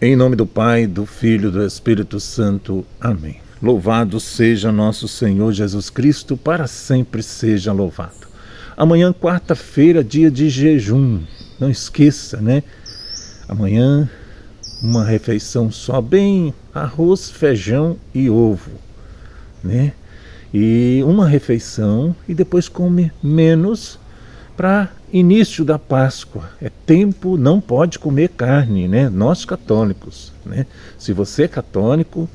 Em nome do Pai, do Filho e do Espírito Santo. Amém. Louvado seja nosso Senhor Jesus Cristo, para sempre seja louvado. Amanhã, quarta-feira, dia de jejum. Não esqueça, né? Amanhã, uma refeição só, bem arroz, feijão e ovo, né? E uma refeição e depois come menos para início da Páscoa. É tempo, não pode comer carne, né? Nós católicos, né? Se você é católico,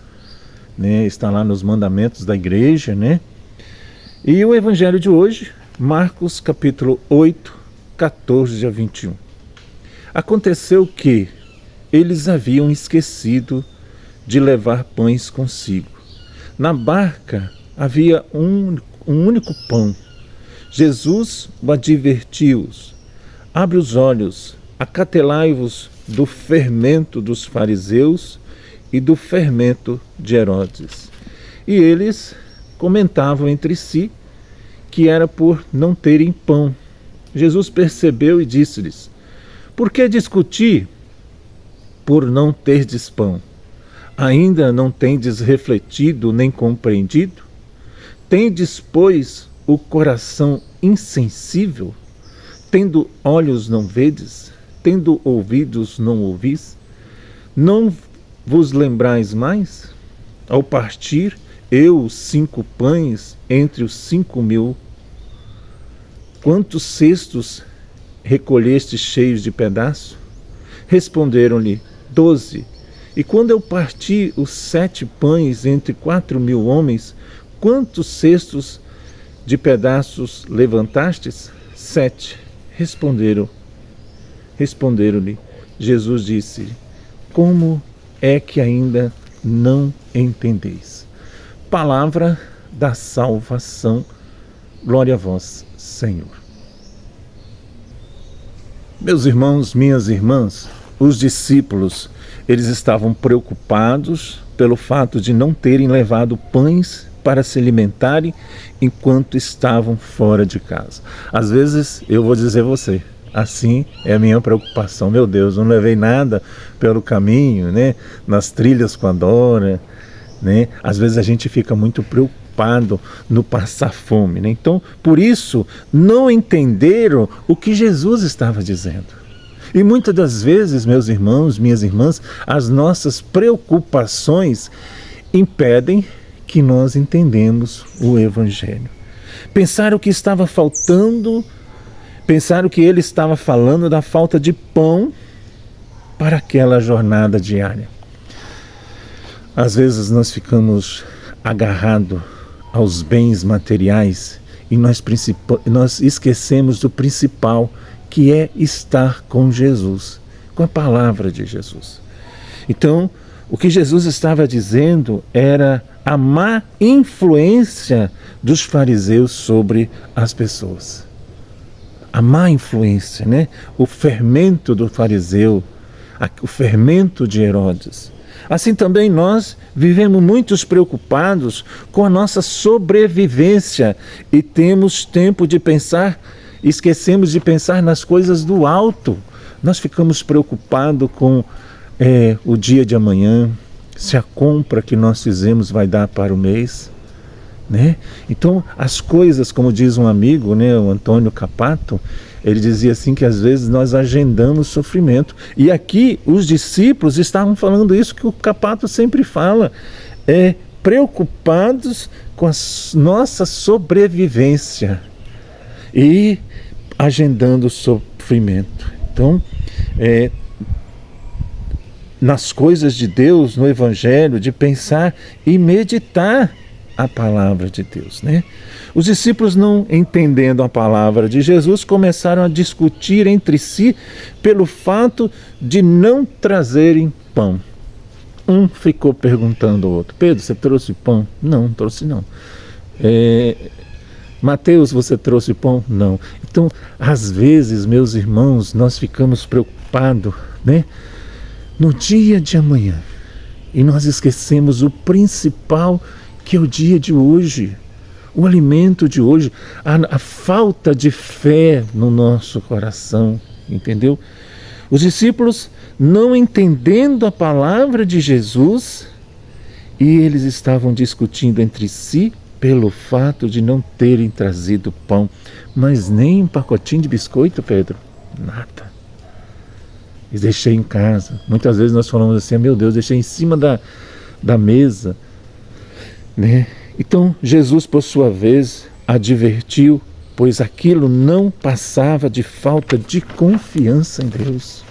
né, está lá nos mandamentos da igreja, né? E o evangelho de hoje, Marcos capítulo 8, 14 a 21. Aconteceu que eles haviam esquecido de levar pães consigo. Na barca havia um único pão. Jesus o advertiu-os: abre os olhos, acautelai-vos do fermento dos fariseus e do fermento de Herodes. E eles comentavam entre si que era por não terem pão. Jesus percebeu e disse-lhes: por que discutir por não terdes pão? Ainda não tendes refletido nem compreendido? Tendes, pois, o coração insensível? Tendo olhos não vedes? Tendo ouvidos não ouvis? Não vos lembrais mais? Ao partir eu os 5 pães entre os 5.000, quantos cestos recolheste cheios de pedaço? Responderam-lhe: 12. E quando eu parti os 7 pães entre 4.000 homens, quantos cestos de pedaços levantastes? 7. Responderam-lhe. Jesus disse: como é que ainda não entendeis? Palavra da salvação. Glória a vós, Senhor. Meus irmãos, minhas irmãs, os discípulos, eles estavam preocupados pelo fato de não terem levado pães para se alimentarem enquanto estavam fora de casa. Às vezes, eu vou dizer a você, assim é a minha preocupação. Meu Deus, não levei nada pelo caminho, né? Nas trilhas com a Dora, né? Às vezes a gente fica muito preocupado no passar fome, né? Então, por isso, não entenderam o que Jesus estava dizendo. E muitas das vezes, meus irmãos, minhas irmãs, as nossas preocupações impedem que nós entendemos o Evangelho. Pensaram que estava faltando, pensaram que ele estava falando da falta de pão para aquela jornada diária. Às vezes nós ficamos agarrados aos bens materiais e nós esquecemos do principal, que é estar com Jesus, com a palavra de Jesus. Então, o que Jesus estava dizendo era a má influência dos fariseus sobre as pessoas. A má influência, né? O fermento do fariseu, o fermento de Herodes. Assim também nós vivemos muito preocupados com a nossa sobrevivência e temos tempo de pensar, esquecemos de pensar nas coisas do alto. Nós ficamos preocupados com o dia de amanhã, se a compra que nós fizemos vai dar para o mês, né? Então, as coisas, como diz um amigo, né, o Antônio Capato, ele dizia assim que às vezes nós agendamos sofrimento. E aqui os discípulos estavam falando isso que o Capato sempre fala, preocupados com a nossa sobrevivência e agendando sofrimento. Então, nas coisas de Deus, no Evangelho, de pensar e meditar a palavra de Deus, né? Os discípulos, não entendendo a palavra de Jesus, começaram a discutir entre si pelo fato de não trazerem pão. Um ficou perguntando ao outro: Pedro, você trouxe pão? Não, trouxe não. Mateus, você trouxe pão? Não. Então, às vezes, meus irmãos, nós ficamos preocupados, né, no dia de amanhã, e nós esquecemos o principal, que é o dia de hoje, o alimento de hoje, a falta de fé no nosso coração, entendeu? Os discípulos não entendendo a palavra de Jesus, e eles estavam discutindo entre si pelo fato de não terem trazido pão, mas nem um pacotinho de biscoito, Pedro, nada. E deixei em casa. Muitas vezes nós falamos assim, meu Deus, deixei em cima da mesa, né? Então Jesus, por sua vez, advertiu, pois aquilo não passava de falta de confiança em Deus.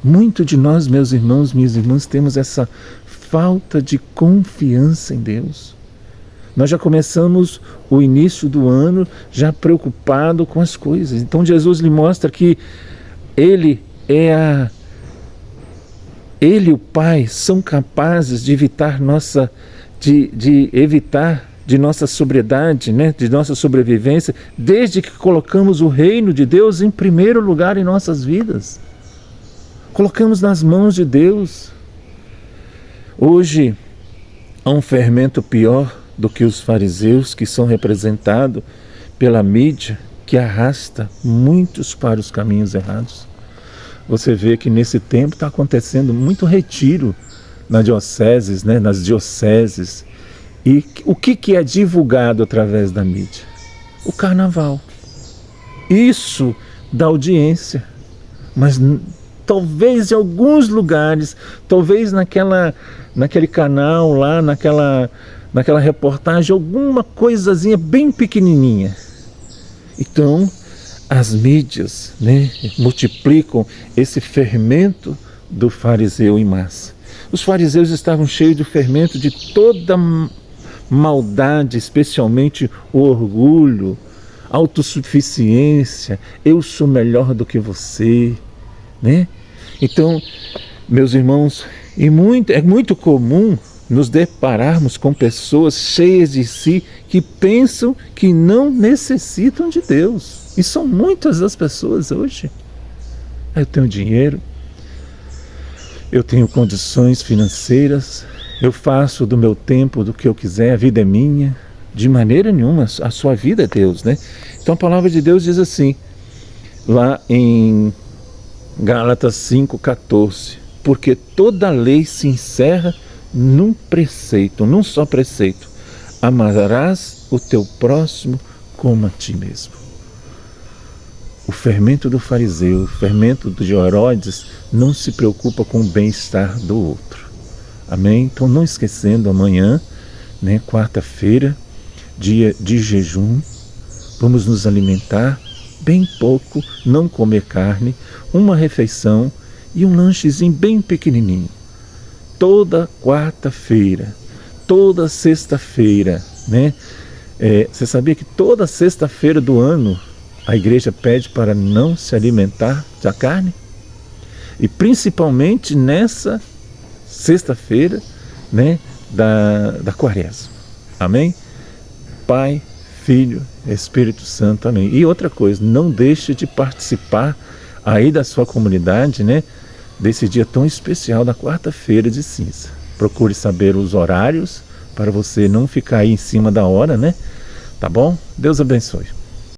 Muito de nós, meus irmãos, minhas irmãs, temos essa falta de confiança em Deus. Nós já começamos o início do ano já preocupado com as coisas. Então Jesus lhe mostra que Ele e o Pai são capazes de evitar nossa sobriedade, né? De nossa sobrevivência, desde que colocamos o reino de Deus em primeiro lugar em nossas vidas. Colocamos nas mãos de Deus. Hoje há um fermento pior do que os fariseus, que são representados pela mídia, que arrasta muitos para os caminhos errados. Você vê que nesse tempo está acontecendo muito retiro nas dioceses, né? Nas dioceses. E o que é divulgado através da mídia? O carnaval. Isso dá audiência, mas talvez em alguns lugares, talvez naquele canal lá, naquela reportagem, alguma coisazinha bem pequenininha. Então, as mídias, né, multiplicam esse fermento do fariseu em massa. Os fariseus estavam cheios do fermento de toda maldade, especialmente o orgulho, autossuficiência, eu sou melhor do que você, né? Então, meus irmãos, é muito comum nos depararmos com pessoas cheias de si que pensam que não necessitam de Deus. E são muitas as pessoas hoje. Eu tenho dinheiro, eu tenho condições financeiras, eu faço do meu tempo do que eu quiser, a vida é minha. De maneira nenhuma, a sua vida é Deus, né? Então a palavra de Deus diz assim, lá em Gálatas 5,14, porque toda lei se encerra num preceito, num só preceito: amarás o teu próximo como a ti mesmo. O fermento do fariseu, o fermento de Herodes não se preocupa com o bem-estar do outro. Amém? Então não esquecendo, amanhã, né, quarta-feira, dia de jejum, vamos nos alimentar bem pouco, não comer carne, uma refeição e um lanchezinho bem pequenininho. Toda quarta-feira, toda sexta-feira, né? Você sabia que toda sexta-feira do ano a igreja pede para não se alimentar da carne? E principalmente nessa sexta-feira, né, da quaresma. Amém? Pai, Filho, Espírito Santo, amém. E outra coisa, não deixe de participar aí da sua comunidade, né, desse dia tão especial da quarta-feira de cinza. Procure saber os horários para você não ficar aí em cima da hora, né? Tá bom? Deus abençoe.